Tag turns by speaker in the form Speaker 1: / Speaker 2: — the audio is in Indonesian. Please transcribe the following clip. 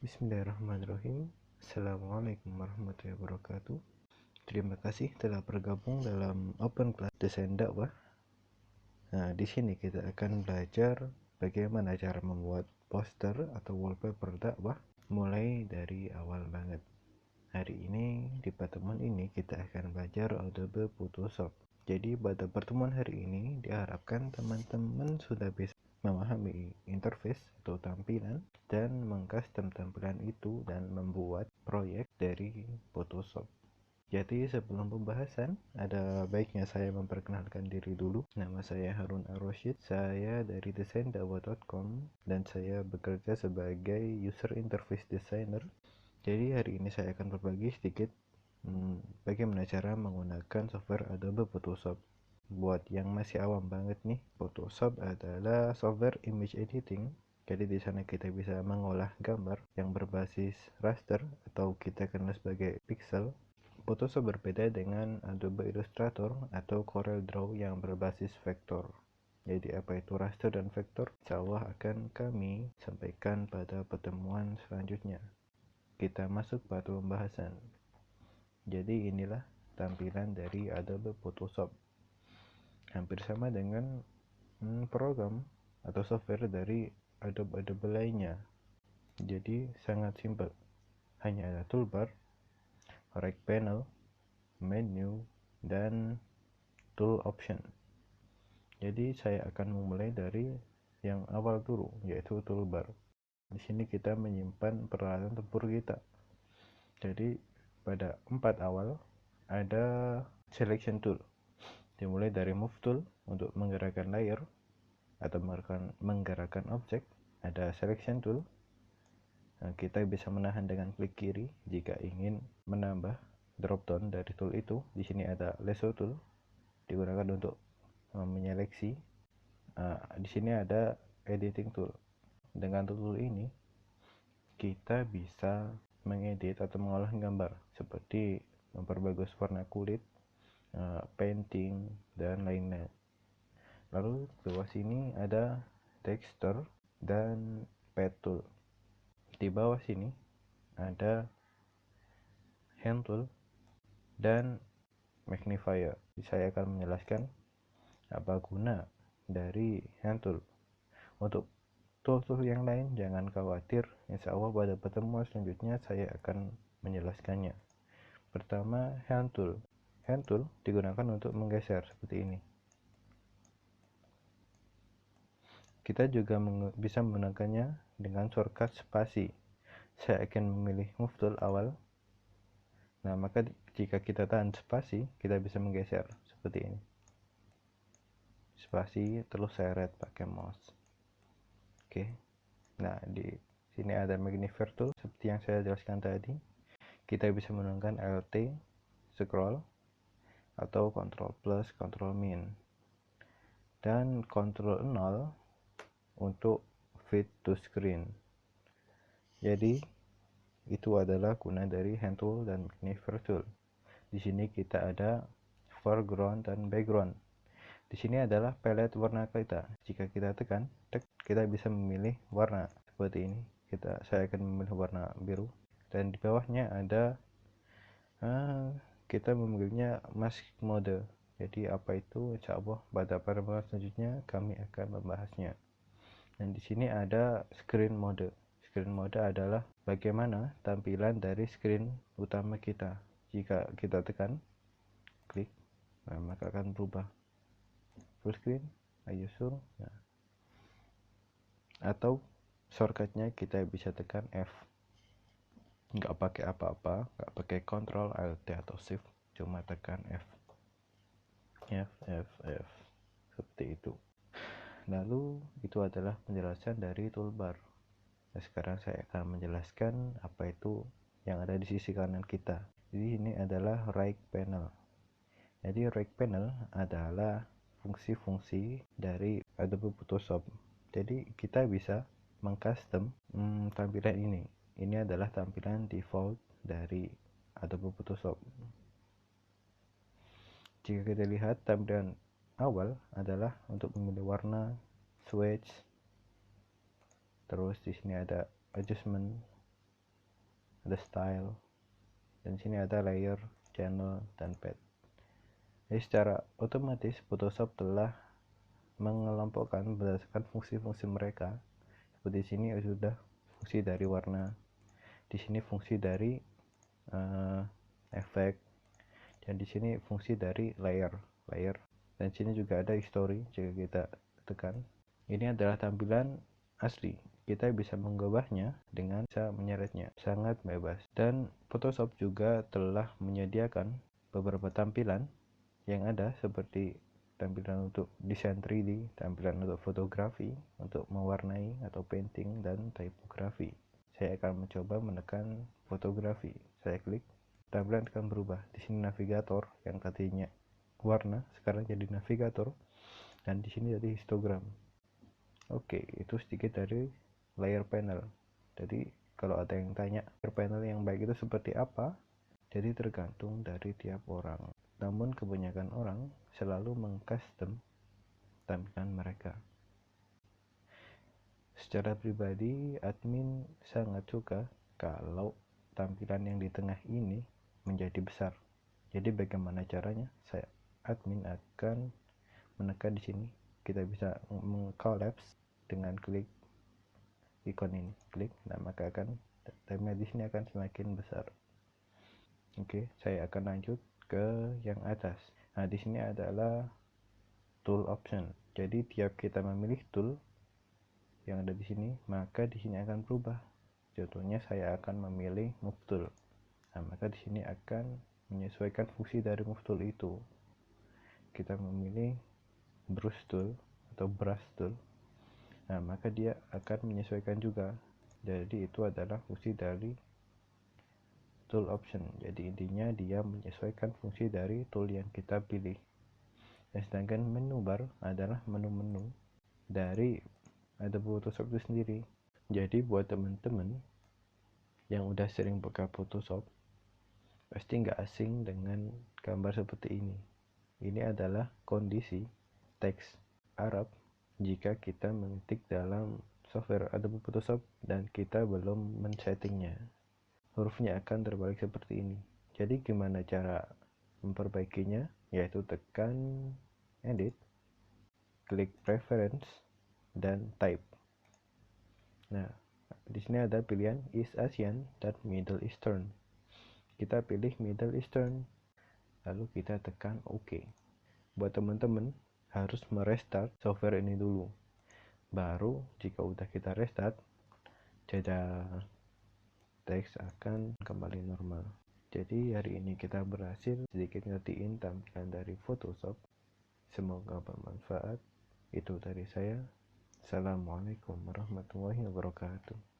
Speaker 1: Bismillahirrahmanirrahim. Assalamualaikum warahmatullahi wabarakatuh. Terima kasih telah bergabung dalam Open Class Desain Dakwah. Nah, di sini kita akan belajar bagaimana cara membuat poster atau wallpaper dakwah mulai dari awal banget. Hari ini di pertemuan ini kita akan belajar Adobe Photoshop. Jadi pada pertemuan hari ini diharapkan teman-teman sudah bisa memahami interface atau tampilan dan mengcustom tampilan itu dan membuat proyek dari Photoshop. Jadi sebelum pembahasan, ada baiknya saya memperkenalkan diri dulu. Nama saya Harun Ar-Rasyid, saya dari desaindakwah.com dan saya bekerja sebagai user interface designer. Jadi hari ini saya akan berbagi sedikit bagaimana cara menggunakan software Adobe Photoshop. Buat yang masih awam banget nih, Photoshop adalah software image editing. Jadi di sana kita bisa mengolah gambar yang berbasis raster atau kita kenal sebagai pixel. Photoshop berbeda dengan Adobe Illustrator atau Corel Draw yang berbasis vektor. Jadi apa itu raster dan vektor? Insya Allah akan kami sampaikan pada pertemuan selanjutnya. Kita masuk pada pembahasan. Jadi inilah tampilan dari Adobe Photoshop. Hampir sama dengan program atau software dari Adobe lainnya. Jadi sangat simpel. Hanya ada toolbar, right panel, menu, dan tool option. Jadi saya akan memulai dari yang awal dulu, yaitu toolbar. Di sini kita menyimpan peralatan tempur kita. Jadi pada 4 awal ada selection tool. Dimulai dari move tool untuk menggerakkan layer atau menggerakkan objek. Ada selection tool. Nah, kita bisa menahan dengan klik kiri jika ingin menambah drop down dari tool itu. Di sini ada lasso tool, digunakan untuk menyeleksi. Di sini ada editing tool. Dengan tool ini kita bisa mengedit atau mengolah gambar seperti memperbagus warna kulit, painting, dan lainnya. Lalu di bawah sini ada texture dan pad tool. Di bawah sini ada hand tool dan magnifier. Saya akan menjelaskan apa guna dari hand tool. Untuk tool-tool yang lain jangan khawatir, insya Allah pada pertemuan selanjutnya saya akan menjelaskannya. Pertama, hand tool. Hand tool digunakan untuk menggeser seperti ini. Kita juga bisa menggunakannya dengan shortcut spasi. Saya akan memilih move tool awal. Nah, maka jika kita tahan spasi, kita bisa menggeser seperti ini. Spasi terus seret pakai mouse. Oke. Nah, di sini ada magnifier tool seperti yang saya jelaskan tadi. Kita bisa menggunakan Alt scroll atau Ctrl plus Ctrl min dan Ctrl 0 untuk fit to screen. Jadi itu adalah guna dari hand tool dan magnifier tool. Di sini kita ada foreground dan background. Di sini adalah palette warna kita. Jika kita tekan, kita bisa memilih warna seperti ini. Saya akan memilih warna biru. Dan di bawahnya ada kita memilihnya mask mode. Jadi apa itu? Insya Allah pada pertemuan selanjutnya kami akan membahasnya. Dan di sini ada screen mode. Screen mode adalah bagaimana tampilan dari screen utama kita. Jika kita tekan, klik, maka akan berubah full screen, ayusul. Nah. Atau shortcutnya kita bisa tekan F. Nggak pakai apa-apa, nggak pakai Ctrl, Alt atau Shift, cuma tekan F. F. Seperti itu. Lalu itu adalah penjelasan dari toolbar. Nah, sekarang saya akan menjelaskan apa itu yang ada di sisi kanan kita. Jadi ini adalah right panel. Jadi right panel adalah fungsi-fungsi dari Adobe Photoshop. Jadi kita bisa mengcustom tampilan ini. Ini adalah tampilan default dari Adobe Photoshop. Jika kita lihat tampilan awal adalah untuk memilih warna, swatch, terus di sini ada adjustment, ada style, dan sini ada layer, channel, dan pad. Jadi secara otomatis Photoshop telah mengelompokkan berdasarkan fungsi-fungsi mereka. Seperti sini sudah fungsi dari warna, di sini fungsi dari efek, dan di sini fungsi dari layer, dan sini juga ada history jika kita tekan. Ini adalah tampilan asli. Kita bisa mengubahnya dengan bisa menyeretnya, sangat bebas. Dan Photoshop juga telah menyediakan beberapa tampilan yang ada seperti tampilan untuk desain 3D, tampilan untuk fotografi, untuk mewarnai atau painting, dan typography. Saya akan mencoba menekan fotografi. Saya klik, tampilan akan berubah. Di sini navigator yang tadinya warna sekarang jadi navigator, dan di sini jadi histogram. Oke, itu sedikit dari layer panel. Jadi kalau ada yang tanya layer panel yang baik itu seperti apa, jadi tergantung dari tiap orang. Namun kebanyakan orang selalu mengcustom tampilan mereka. Secara pribadi, admin sangat suka kalau tampilan yang di tengah ini menjadi besar. Jadi bagaimana caranya? Admin akan menekan di sini. Kita bisa mengcollapse dengan klik ikon ini, klik. Nah, maka akan timeline di sini akan semakin besar. Oke, saya akan lanjut ke yang atas. Nah, di sini adalah tool option. Jadi tiap kita memilih tool yang ada di sini, maka di sini akan berubah. Contohnya saya akan memilih move tool. Nah, maka di sini akan menyesuaikan fungsi dari move tool itu. Kita memilih brush tool atau brush tool. Nah, maka dia akan menyesuaikan juga. Jadi itu adalah fungsi dari tool option. Jadi intinya dia menyesuaikan fungsi dari tool yang kita pilih. Dan sedangkan menu bar adalah menu-menu dari Adobe Photoshop itu sendiri. Jadi buat teman-teman yang udah sering buka Photoshop, pasti nggak asing dengan gambar seperti ini. Ini adalah kondisi teks Arab jika kita mengetik dalam software Adobe Photoshop dan kita belum men-settingnya. Hurufnya akan terbalik seperti ini. Jadi gimana cara memperbaikinya? Yaitu tekan edit, klik preference, dan type. Nah, di sini ada pilihan East Asian dan Middle Eastern. Kita pilih Middle Eastern, lalu kita tekan OK. Buat teman-teman harus merestart software ini dulu. Baru jika udah kita restart, jeda teks akan kembali normal. Jadi hari ini kita berhasil sedikit ngertiin tampilan dari Photoshop. Semoga bermanfaat. Itu dari saya. Assalamualaikum warahmatullahi wabarakatuh.